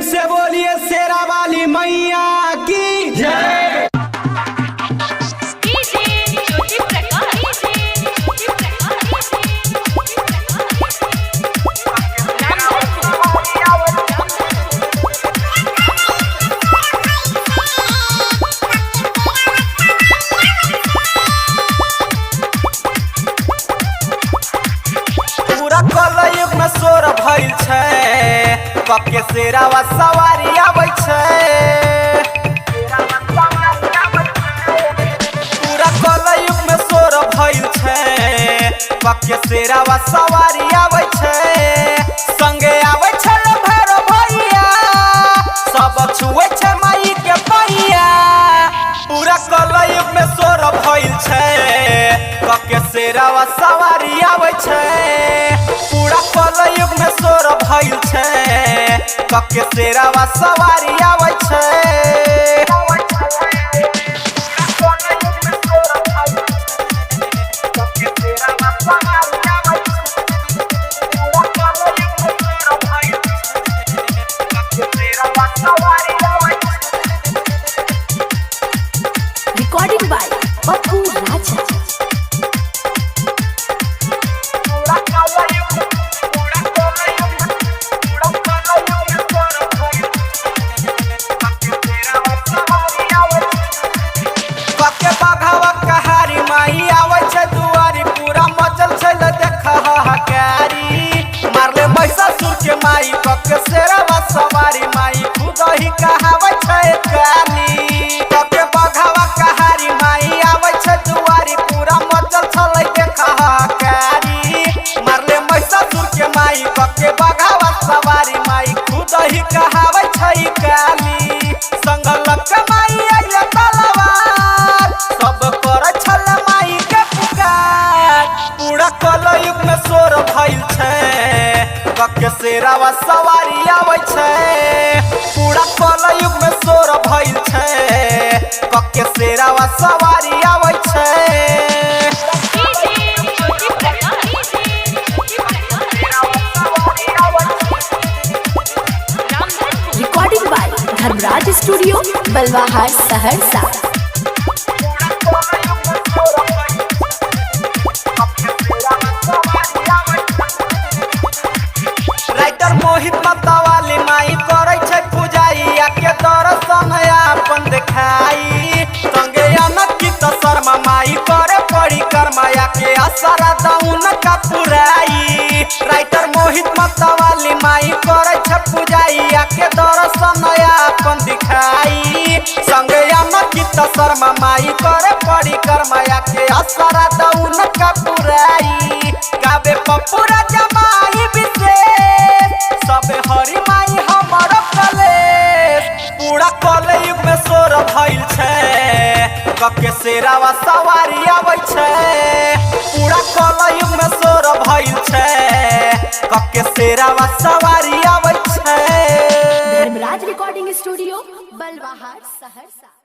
से बोलिए शेरा वाली मैया की जय। कलयुग में सोर भइल छै कके शेरावा सवारी आबै छै। पूरा कलयुग में सोर भइल छै कके शेरावा सवारी आबै छै। संगे आबै छै भैरव भैया सब छुए छै माई के पैया। पूरा कलयुग में सोर भइल छै कके शेरावा सवारी आबै छै। पूरा कलयुग में सोर भइल छै कके शेरावा सवारी आबै छै। रिकॉर्डिंग बाय पप्पू राजा। के माई कके शेरावा सवारी माई खुद ही कहावे छै काली। कके बघावा कहारी माई आवे छै दुआरी पूरा मचल छलै देखा कारी। मारले महिषासुर के माई कके बघावा सवारी माई खुद ही कहावे छै काली। संगलक के माई आइले तलवार सब करे छल माई के पुकार। पूरा कलयुग में सोर भइल छै कके शेरावा सवारी आबै छै। पूरा कलयुग में सोर भइल छै कके शेरावा सवारी आबै छै। Recording by Dharmraj studio Balwahar Saharsa. मोहित मतवाली माई करे छै पूजाई आके दर्शन अपन देखाई। संगे अनकित शर्मा माई करे परिक्रमा आके असरा दउन का पुराई। राइटर मोहित मतवाली माई करे छै पूजाई आके दर्शन अपन दिखाई। संगे अनकित शर्मा माई करे परिक्रमा आके असरा दउन का पुराई। गावे पप्पू राजा माई सबे हरि माई हमर कलेश। पूरा कलयुग में सोर भइल छै कके शेरावा सवारी आबै छै। पूरा कलयुग में सोर भइल छै कके शेरावा सवारी आबै छै। Dharmraj recording studio Balwahar Saharsa.